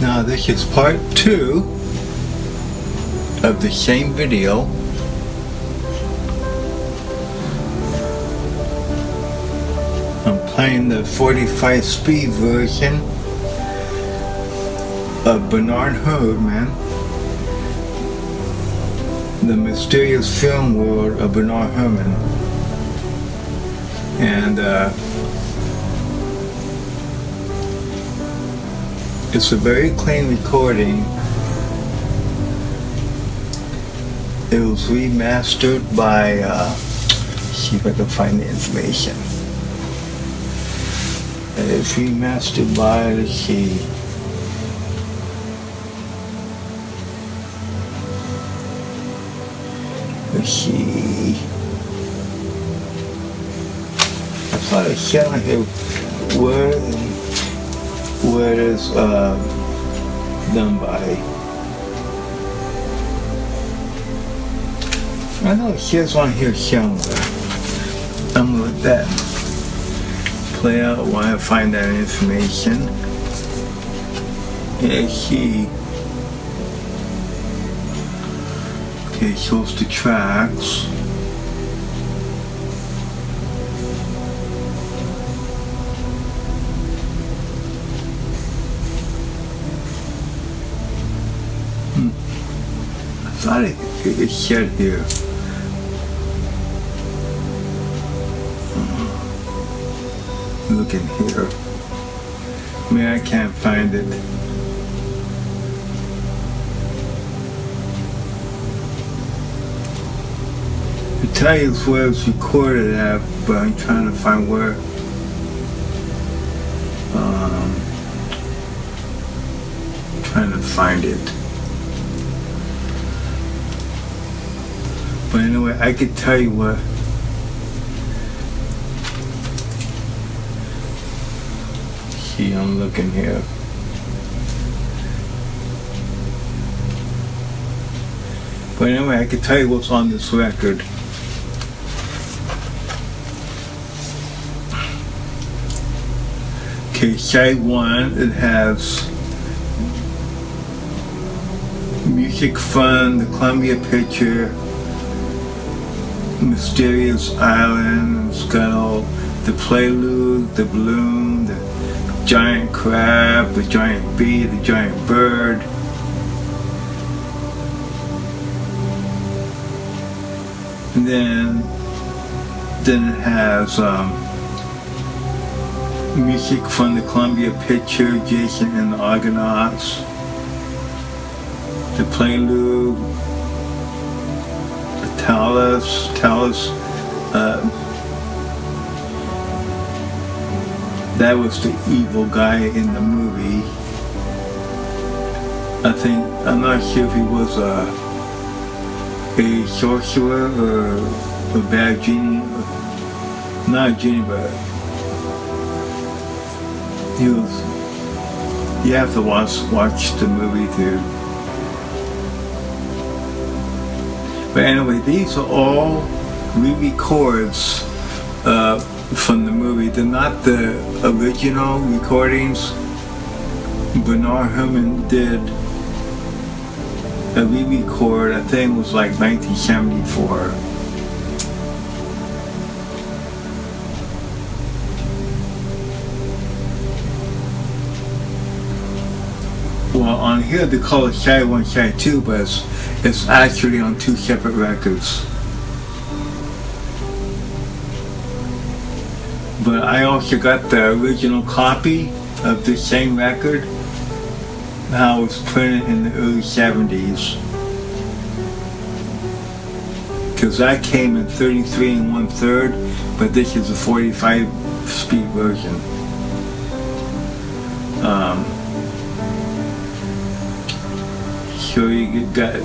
Now this is part 2 of the same video. I'm playing the 45 speed version of Bernard Herrmann, The Mysterious Film World of Bernard Herrmann. And it's a very clean recording. It was remastered by, see if I can find the information. It's remastered by, let's see. I thought it said on here where it is done by. I know it says on here somewhere. I'm gonna let that play out while I find that information. Let's see. Okay, shows the tracks. I thought it said here. Looking here. I mean, I can't find it. It tells you where it's recorded at, but I'm trying to find where. Trying to find it. But anyway, I could tell you what. See, I'm looking here. But anyway, I could tell you what's on this record. Okay, side 1, it has Music Fun, The Columbia Picture, Mysterious Island, it's got all the Prelude, the Balloon, the Giant Crab, the Giant Bee, the Giant Bird. And then it has music from the Columbia Picture, Jason and the Argonauts, the Prelude, the Talus, that was the evil guy in the movie. I'm not sure if he was a sorcerer or a bad genie. Not a genie, but he was. You have to watch the movie too. But anyway, these are all re-records from the movie. They're not the original recordings. Bernard Herrmann did a re-record, I think it was like 1974. Well, on here they call it Side 1, Side 2, but it's actually on 2 separate records. But I also got the original copy of the same record, how it was printed in the early 70s. Because that came in 33 1/3, but this is a 45 speed version. So you got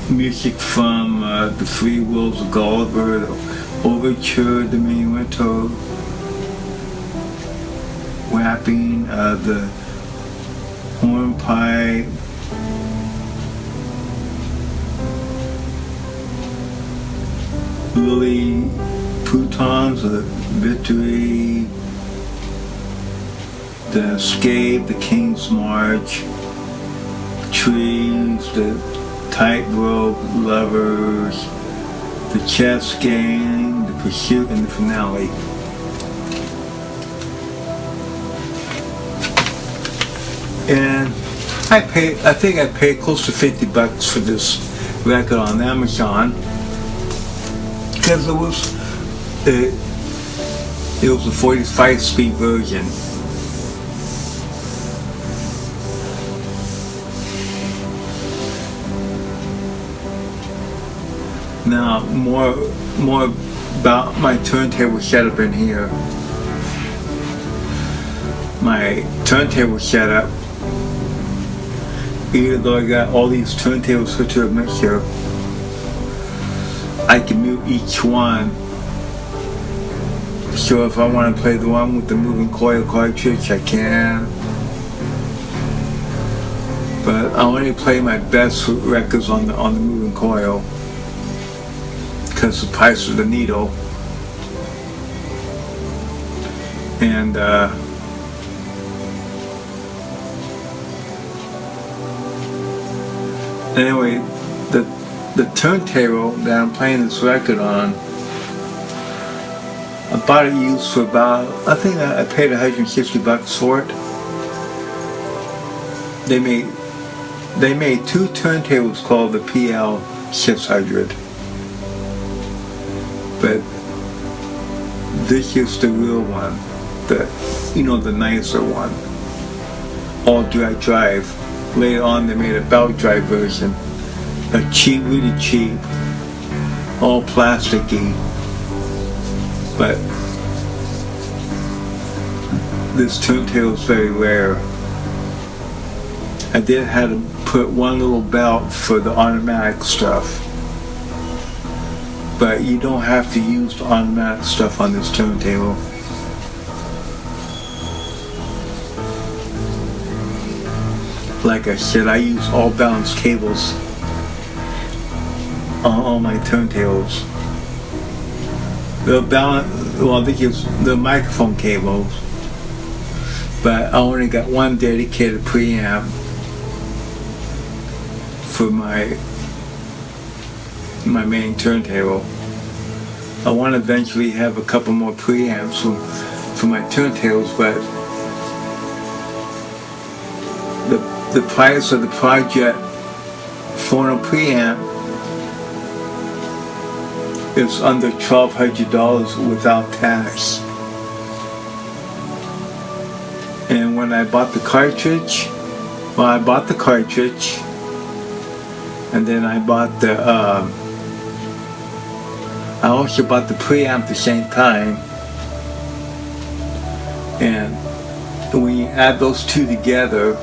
music from The Three Wills of Gulliver, the Overture, the Minuetto, Wrapping, the Hornpipe, Lily Prutons, the Victory, the Escape, the King's March, Trees, the Tightrope, Lovers, the Chess Game, the Pursuit, and the Finale. And I think I paid close to $50 for this record on Amazon because it was a 45-speed version. Now more about my turntable setup in here. My turntable setup, even though I got all these turntables hooked to a mixer, I can mute each one. So if I want to play the one with the moving coil cartridge, I can. But I only play my best records on the moving coil because of the price of the needle. And anyway, the turntable that I'm playing this record on, I bought it used for about, I think I paid $160 for it. They made two turntables called the PL600, but this is the real one, the nicer one, all direct drive. Later on they made a belt drive version, really cheap, all plasticky. But this turntable is very rare. I did have to put one little belt for the automatic stuff, but you don't have to use the automatic stuff on this turntable. Like I said, I use all balanced cables on all my turntables. This is the microphone cables, but I only got one dedicated preamp for my main turntable. I want to eventually have a couple more preamps for my turntables, but the price of the Pro-Ject Phono preamp is under $1,200 without tax. And when I bought the cartridge, I bought the cartridge, and then I bought I also bought the preamp at the same time. And when you add those two together,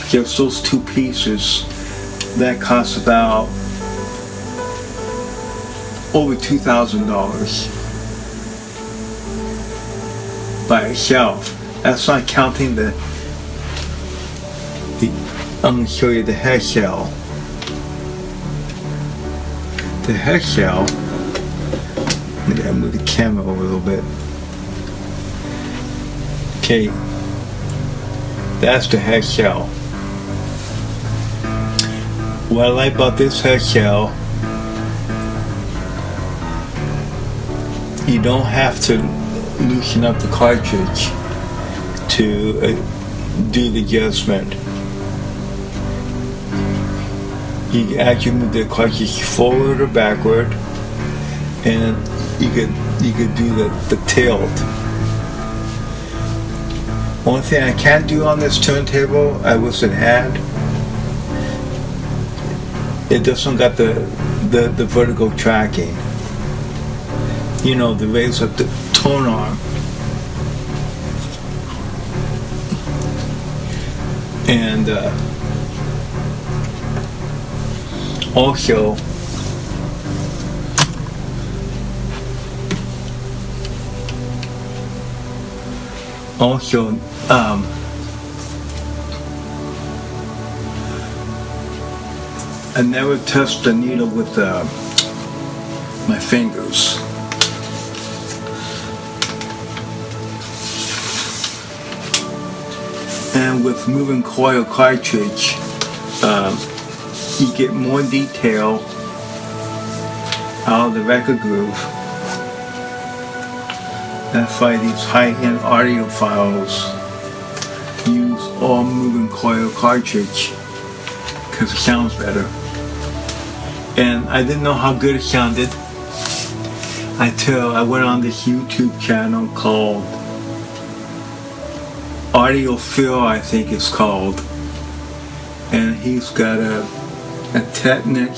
just those two pieces, that costs about over $2,000 by itself. That's not counting I'm going to show you the head shell. The head shell, let me move the camera over a little bit. Okay, that's the head shell. What I like about this head shell, you don't have to loosen up the cartridge to do the adjustment. You can actually move the cartridge forward or backward, and you could do the tilt. One thing I can't do on this turntable, I wish it had, it doesn't got the vertical tracking. The raise up the tone arm. And also I never touched the needle with my fingers. And with moving coil cartridge, you get more detail out of the record groove. That's why these high-end audiophiles use all moving coil cartridge, because it sounds better. And I didn't know how good it sounded until I went on this YouTube channel called Audiophile, I think it's called. And he's got a Technica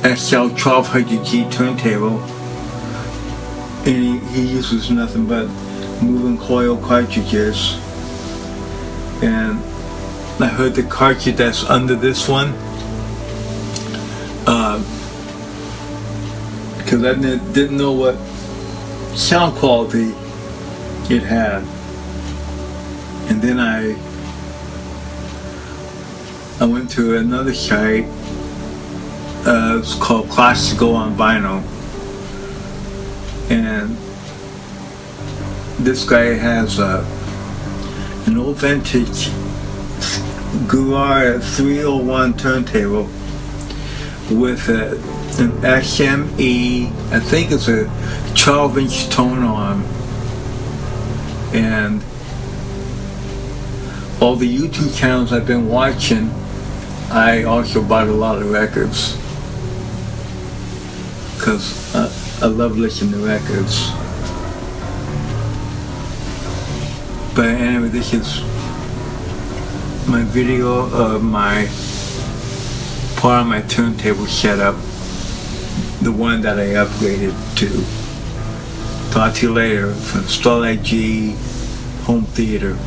SL1200G turntable. And he uses nothing but moving coil cartridges. And I heard the cartridge that's under this one, because I didn't know what sound quality it had. And then I went to another site, it's called Classical on Vinyl, and this guy has an old vintage Gerard 301 turntable with an SME, I think it's a 12-inch tone arm, and all the YouTube channels I've been watching, I also bought a lot of records, because I love listening to records. But anyway, this is my video of my part of my turntable setup, the one that I upgraded to. Talk to you later from Starlight G Home Theater.